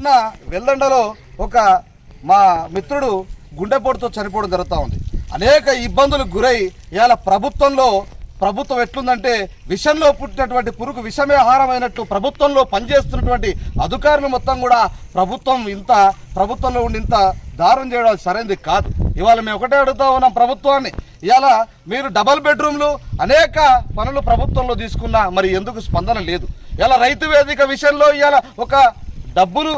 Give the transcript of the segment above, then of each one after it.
మొన్న వెల్దండలో ఒక మా మిత్రుడు గుండెపోటుతో చనిపోవడం జరుగుతూ ఉంది. అనేక ఇబ్బందులకు గురై ఇవాళ ప్రభుత్వం ఎట్లుందంటే విషంలో పుట్టినటువంటి పురుగు విషమే ఆహారమైనట్టు ప్రభుత్వంలో పనిచేస్తున్నటువంటి అధికారులు మొత్తం కూడా ప్రభుత్వంలో ఉండి ఇంత దారుణం చేయడం సరైనది కాదు. ఇవాళ మేము ఒకటే అడుగుతా ఉన్నాం ప్రభుత్వాన్ని, ఇవాళ మీరు డబల్ బెడ్రూమ్లు అనేక పనులు ప్రభుత్వంలో తీసుకున్నా మరి ఎందుకు స్పందన లేదు? ఇలా రైతు వేదిక విషయంలో ఇవాళ ఒక డబ్బులు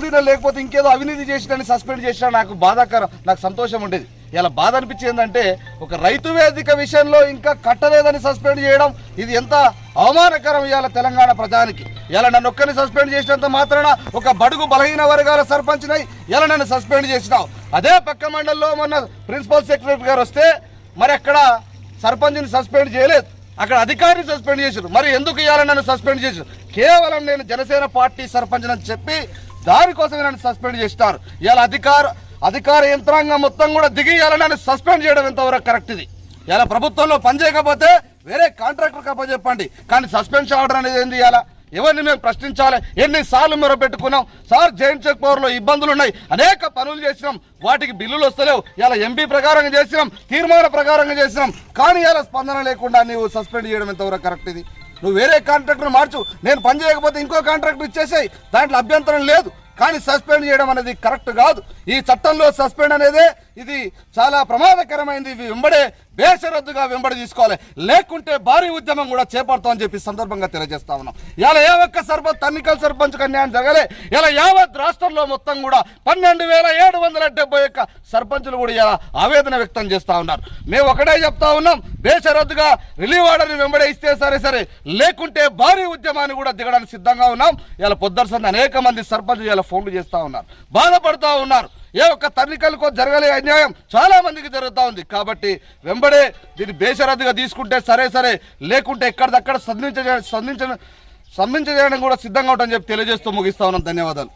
తిన లేకపోతే ఇంకేదో అవినీతి చేసినని సస్పెండ్ చేసినా నాకు సంతోషం ఉండేది. ఇలా బాధ అనిపించేది ఏంటంటే ఒక రైతు వేదిక విషయంలో ఇంకా కట్టలేదని సస్పెండ్ చేయడం ఇది ఎంత అవమానకరం ఇవాళ తెలంగాణ ప్రజానికి. ఇలా నన్ను ఒక్కరిని సస్పెండ్ చేసినంత మాత్రాన ఒక బడుగు బలహీన వర్గాల సర్పంచ్ని ఇలా నన్ను సస్పెండ్ చేసినావు. అదే పక్క మండలంలో మొన్న ప్రిన్సిపల్ సెక్రటరీ గారు వస్తే మరి అక్కడ సర్పంచ్ని సస్పెండ్ చేయలేదు, అక్కడ అధికారిని సస్పెండ్ చేశారు. మరి ఎందుకు ఇవ్వాలని నన్ను సస్పెండ్ చేశారు? కేవలం నేను జనసేన పార్టీ సర్పంచ్ అని చెప్పి దానికోసమే నన్ను సస్పెండ్ చేస్తారు. ఇలా అధికార యంత్రాంగం మొత్తం కూడా దిగి ఇలా నన్ను సస్పెండ్ చేయడం ఎంతవరకు కరెక్ట్? ఇది ఇలా ప్రభుత్వంలో పనిచేయకపోతే వేరే కాంట్రాక్టర్ కప్పచెప్పండి, కానీ సస్పెన్షన్ ఆర్డర్ అనేది ఏంది? ఇలా ఎవరిని మేము ప్రశ్నించాలి? ఎన్నిసార్లు మేము పెట్టుకున్నాం సార్, జైన్ చెక్ పవర్లో ఇబ్బందులు ఉన్నాయి, అనేక పనులు చేసినాం, వాటికి బిల్లులు వస్తలేవు. ఇలా ఎంపీ ప్రకారంగా చేసినాం, తీర్మాన ప్రకారంగా చేసినాం, కానీ ఇలా స్పందన లేకుండా నీవు సస్పెండ్ చేయడం ఎంతవరకు కరెక్ట్? ఇది నువ్వు వేరే కాంట్రాక్టర్ మార్చు, నేను పని చేయకపోతే ఇంకో కాంట్రాక్టర్ ఇచ్చేసాయి, దాంట్లో అభ్యంతరం లేదు, కానీ సస్పెండ్ చేయడం అనేది కరెక్ట్ కాదు. ఈ చట్టంలో సస్పెండ్ అనేది ఇది చాలా ప్రమాదకరమైంది. ఇవి బేషరద్దుగా వెంబడి తీసుకోవాలి, లేకుంటే భారీ ఉద్యమం కూడా చేపడతామని చెప్పి సందర్భంగా తెలియజేస్తా ఉన్నాం. ఇలా ఏ ఒక్క ఎన్నికల సర్పంచ్కి అన్యాయం జరగలే. ఇలా యావత్ రాష్ట్రంలో మొత్తం కూడా 12,771 సర్పంచులు కూడా ఇలా ఆవేదన వ్యక్తం చేస్తా ఉన్నారు. మేము ఒకటే చెప్తా ఉన్నాం, బేషరద్దుగా రిలీవ్ ఆర్డర్ని వెంబడే ఇస్తే సరే, లేకుంటే భారీ ఉద్యమాన్ని కూడా దిగడానికి సిద్ధంగా ఉన్నాం. ఇలా పొద్దర్సంది అనేక మంది సర్పంచులు ఇలా ఫోన్లు చేస్తూ ఉన్నారు, బాధపడతా ఉన్నారు. ఏ ఒక్క తన్నికలకు జరగలే అన్యాయం చాలా మందికి జరుగుతూ ఉంది. కాబట్టి వెంబడే దీన్ని బేషరద్దుగా తీసుకుంటే సరే, లేకుంటే ఎక్కడిదక్కడ స్పందించ చేయడం కూడా సిద్ధంగా ఉంటామని చెప్పి తెలియజేస్తూ ముగిస్తా ఉన్నాం. ధన్యవాదాలు.